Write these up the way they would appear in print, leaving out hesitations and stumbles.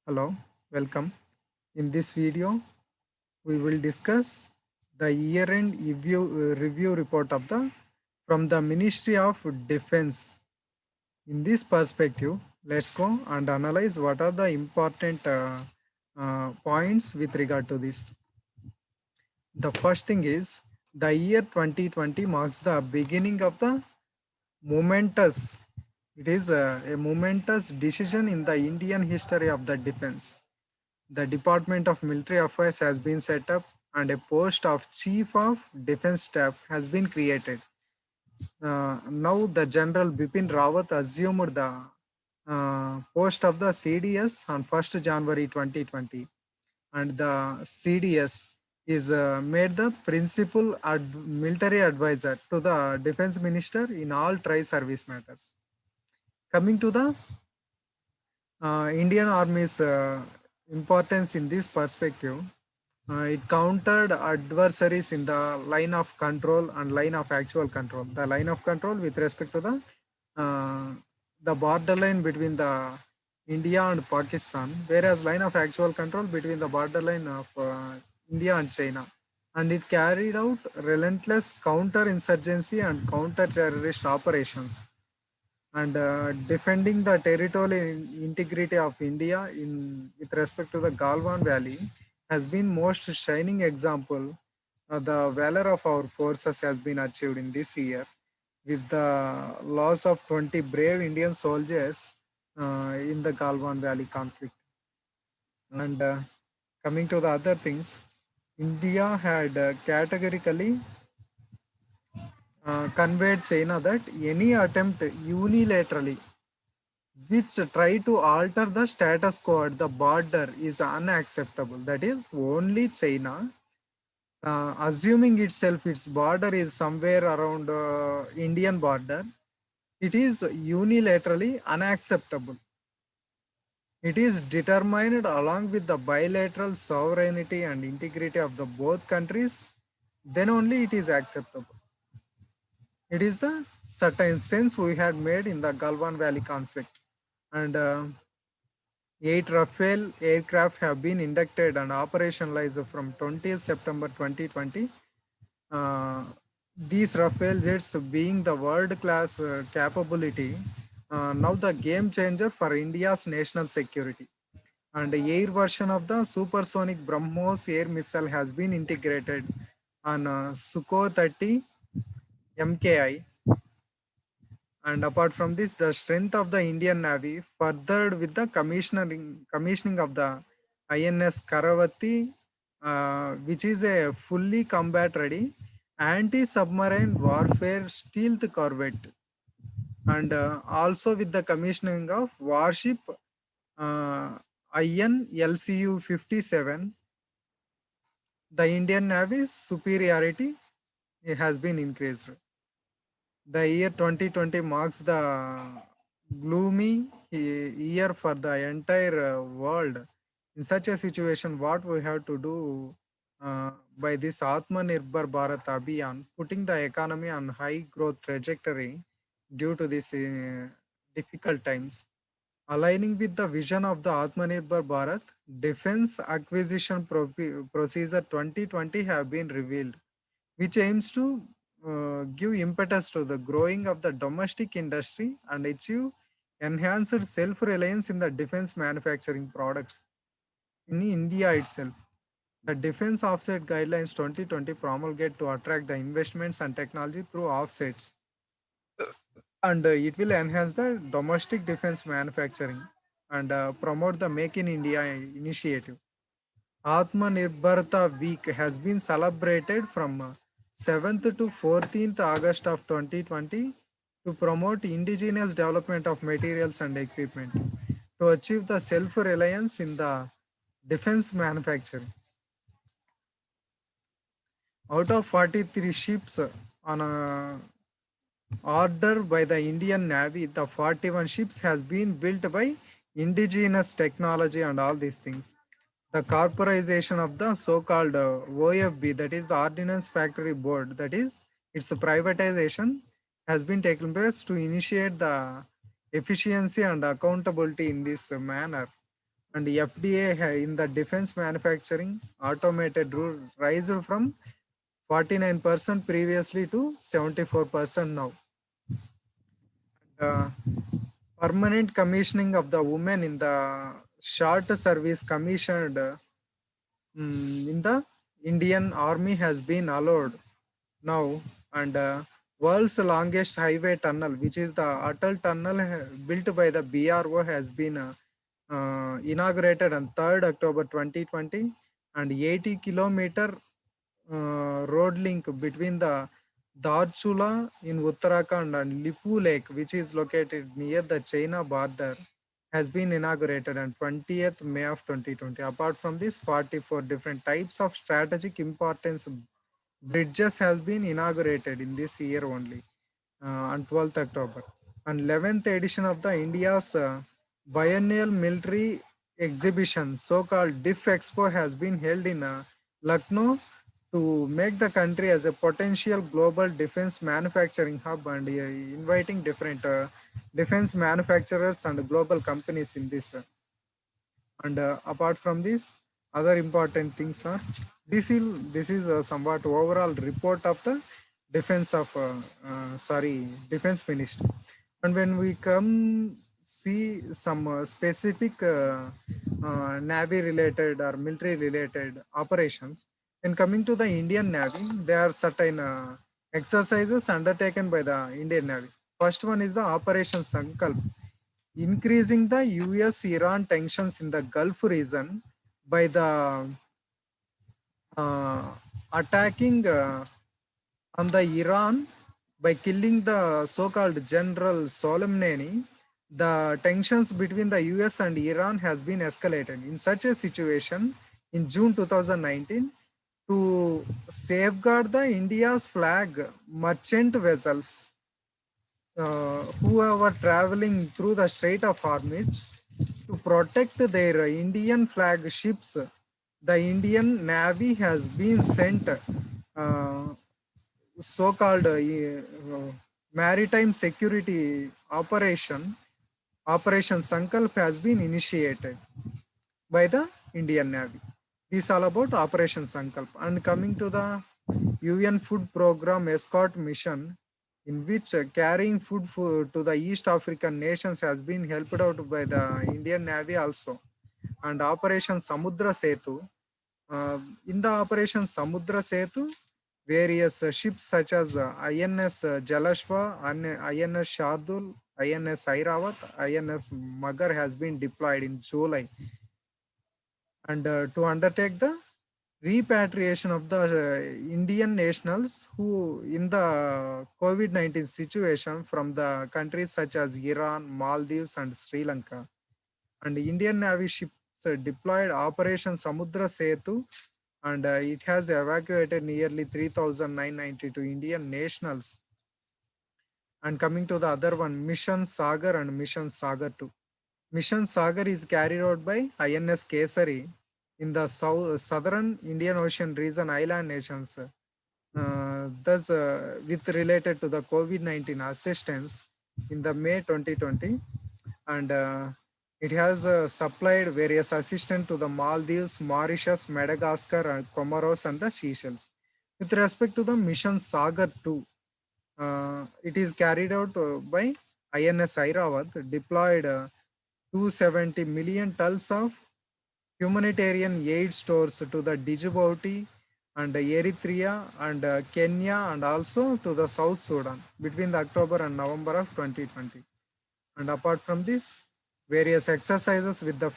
Hello, welcome. In this video, we will discuss the year-end review report of the from the Ministry of Defence. In this perspective, let's go and analyze what are the important points with regard to this. The first thing is the year 2020 marks the beginning of the momentous. It is a momentous decision in the Indian history of the defense. The Department of Military Affairs has been set up and a post of Chief of Defense Staff has been created. Now the General Bipin Rawat assumed the post of the CDS on 1st January 2020, and the CDS is made the principal military advisor to the Defense Minister in all tri-service matters. Coming to the Indian Army's importance in this perspective, it countered adversaries in the line of control and line of actual control. The line of control with respect to the borderline between the India and Pakistan, whereas line of actual control between the borderline of India and China. And it carried out relentless counter-insurgency and counter-terrorist operations and defending the territorial integrity of India in with respect to the Galwan Valley has been most shining example. The valor of our forces has been achieved in this year with the loss of 20 brave Indian soldiers in the Galwan Valley conflict. And coming to the other things, India had categorically conveyed China that any attempt unilaterally which try to alter the status quo at the border is unacceptable. That is, only China, assuming itself its border is somewhere around Indian border, it is unilaterally unacceptable. It is determined along with the bilateral sovereignty and integrity of the both countries, then only it is acceptable. It is the certain sense we had made in the Galwan Valley conflict. And 8 Rafale aircraft have been inducted and operationalized from 20th September 2020. These Rafale jets being the world-class capability, now the game changer for India's national security. And the air version of the supersonic BrahMos air missile has been integrated on Sukhoi 30 MKI. And apart from this, the strength of the Indian Navy furthered with the commissioning of the INS Karavati, which is a fully combat-ready anti-submarine warfare stealth corvette, and also with the commissioning of warship IN LCU 57, the Indian Navy's superiority has been increased. The year 2020 marks the gloomy year for the entire world. In such a situation, what we have to do by this Atmanirbhar Bharat Abhiyan, putting the economy on high growth trajectory due to these difficult times, aligning with the vision of the Atmanirbhar Bharat, Defense Acquisition Procedure 2020 have been revealed, which aims to give impetus to the growing of the domestic industry and achieve enhanced self-reliance in the defense manufacturing products in India itself. The Defense Offset Guidelines 2020 promulgate to attract the investments and technology through offsets, and it will enhance the domestic defense manufacturing and promote the Make in India initiative. Atmanirbharta Week has been celebrated from 7th to 14th August of 2020 to promote indigenous development of materials and equipment to achieve the self-reliance in the defense manufacturing. Out of 43 ships on a order by the Indian Navy, the 41 ships has been built by indigenous technology and all these things. The corporatization of the so-called OFB, that is the Ordnance Factory Board, that is its privatization has been taken place to initiate the efficiency and accountability in this manner. And FDA in the defense manufacturing automated rule rise from 49% previously to 74% now. Uh, Permanent commissioning of the women in the short service commissioned in the Indian Army has been allowed now, and world's longest highway tunnel, which is the Atal Tunnel built by the BRO, has been inaugurated on 3rd October 2020, and 80-kilometer road link between the Darchula in Uttarakhand and Lipu Lake, which is located near the China border, has been inaugurated on 20th May of 2020. Apart from this, 44 different types of strategic importance bridges have been inaugurated in this year only on 12th October. And 11th edition of the India's biennial military exhibition, so-called DIF Expo, has been held in Lucknow to make the country as a potential global defense manufacturing hub, and inviting different defense manufacturers and global companies in this. And apart from this, other important things are this is somewhat overall report of the defense of defense ministry. And when we come see some specific navy related or military related operations, when coming to the Indian Navy, there are certain exercises undertaken by the Indian Navy. First one is the Operation Sankalp, increasing the US-Iran tensions in the Gulf region by the uh, attacking on the Iran by killing the so-called General Soleimani. The tensions between the US and Iran has been escalated. In such a situation, in June 2019, to safeguard the India's flag merchant vessels who were traveling through the Strait of Hormuz, to protect their Indian flag ships, the Indian Navy has been sent so-called maritime security Operation Sankalp has been initiated by the Indian Navy. This is all about Operation Sankalp. And coming to the UN Food Program Escort Mission, in which carrying food to the East African nations has been helped out by the Indian Navy also. And Operation Samudra Setu, in the Operation Samudra Setu, various ships such as INS Jalashwa, INS Shardul, INS Airawat, INS Magar has been deployed in July, and to undertake the repatriation of the Indian nationals who in the COVID-19 situation from the countries such as Iran, Maldives and Sri Lanka. And Indian Navy ships deployed Operation Samudra Setu, and it has evacuated nearly 3,992 Indian nationals. And coming to the other one, Mission Sagar and Mission Sagar 2. Mission Sagar is carried out by INS Kesari in the southern Indian Ocean region island nations. Thus, with related to the COVID-19 assistance in the May 2020, and it has supplied various assistance to the Maldives, Mauritius, Madagascar, and Comoros, and the Seychelles. With respect to the Mission Sagar 2, it is carried out by INS Airawat, deployed 270 million tons of humanitarian aid stores to the Djibouti and Eritrea and Kenya, and also to the South Sudan between the October and November of 2020. And apart from this, various exercises with the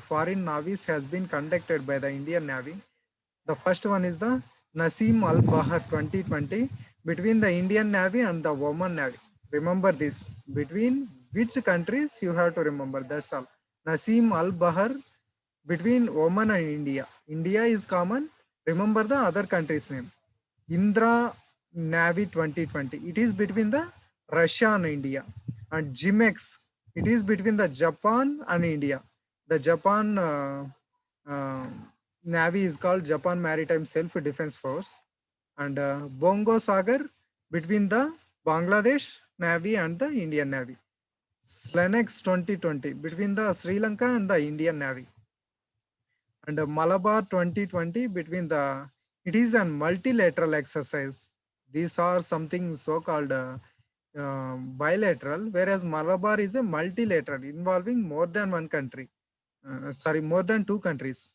foreign navies has been conducted by the Indian Navy. The first one is the Nasim Al Bahar 2020 between the Indian Navy and the Oman Navy. Remember this, between which countries you have to remember, that's all. Nasim Al Bahar between Oman and India. India is common. Remember the other country's name. Indra Navy 2020. It is between the Russia and India. And Jimex. It is between the Japan and India. The Japan Navy is called Japan Maritime Self-Defense Force. And Bongo Sagar between the Bangladesh Navy and the Indian Navy. Slenex 2020 between the Sri Lanka and the Indian Navy. And Malabar 2020 between the it is a multilateral exercise. These are something so called bilateral, whereas Malabar is a multilateral involving more than one country. More than two countries.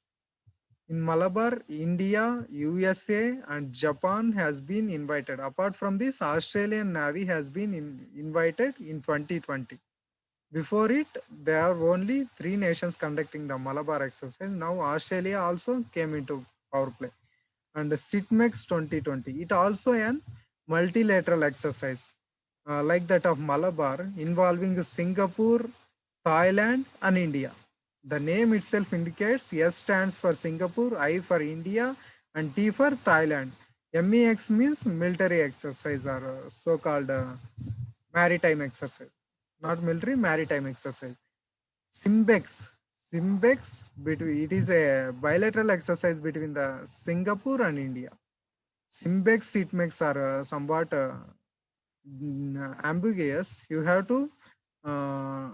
In Malabar, India, USA, and Japan has been invited. Apart from this, Australian Navy has been invited in 2020. Before it, there are only three nations conducting the Malabar exercise. Now Australia also came into power play. And SITMEX 2020, it also an multilateral exercise like that of Malabar involving Singapore, Thailand and India. The name itself indicates S stands for Singapore, I for India and T for Thailand. MEX means military exercise or so-called maritime exercise. Not military, maritime exercise. Simbex. Simbex, between, it is a bilateral exercise between the Singapore and India. Simbex SITMEX are somewhat ambiguous. You have to uh,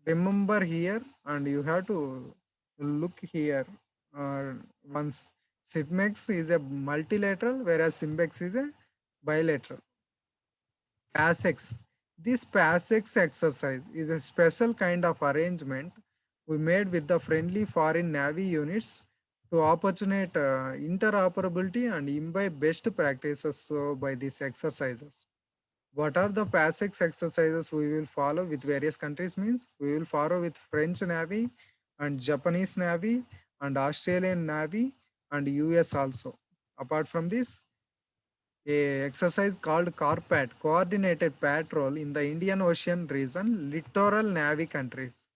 remember here and you have to look here. Once SITMEX is a multilateral, whereas Simbex is a bilateral. PASEX. This PASEX exercise is a special kind of arrangement we made with the friendly foreign navy units to opportunate interoperability and imbibe best practices by these exercises. What are the PASEX exercises we will follow with various countries means we will follow with French Navy and Japanese Navy and Australian Navy and US also. Apart from this, a exercise called CARPAT, Coordinated Patrol in the Indian Ocean region, littoral navy countries,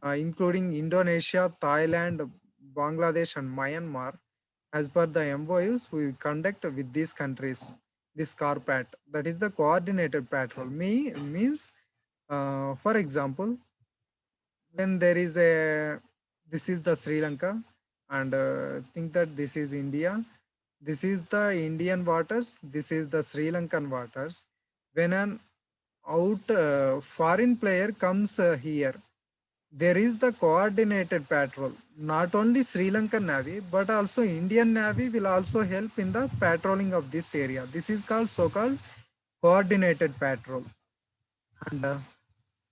including Indonesia, Thailand, Bangladesh, and Myanmar. As per the MOUs, we conduct with these countries this CARPAT, that is the Coordinated Patrol. Means, for example, when there is a this is the Sri Lanka, and think that this is India, this is the Indian waters, this is the Sri Lankan waters. When an out foreign player comes here, there is the coordinated patrol. Not only Sri Lankan Navy, but also Indian Navy will also help in the patrolling of this area. This is called so-called coordinated patrol. And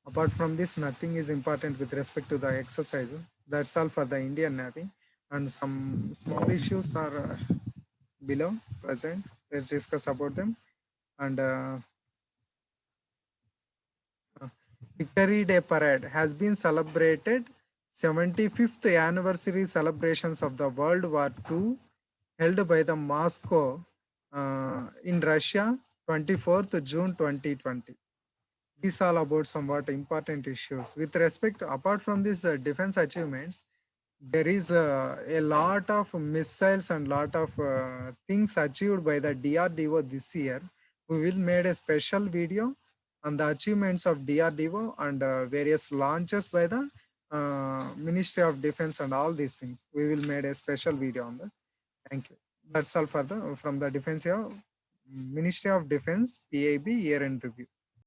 apart from this, nothing is important with respect to the exercise. That's all for the Indian Navy. And some small issues are below present. Let's discuss about them. And Victory Day Parade has been celebrated 75th anniversary celebrations of the World War II held by the Moscow in Russia 24th June 2020. These all about somewhat important issues. With respect, apart from these defense achievements, there is a lot of missiles and lot of things achieved by the DRDO this year. We will made a special video on the achievements of DRDO and various launches by the Ministry of Defense and all these things. We will made a special video on that. Thank you. That's all for the from the Defense Ministry of Defense PIB year-end review.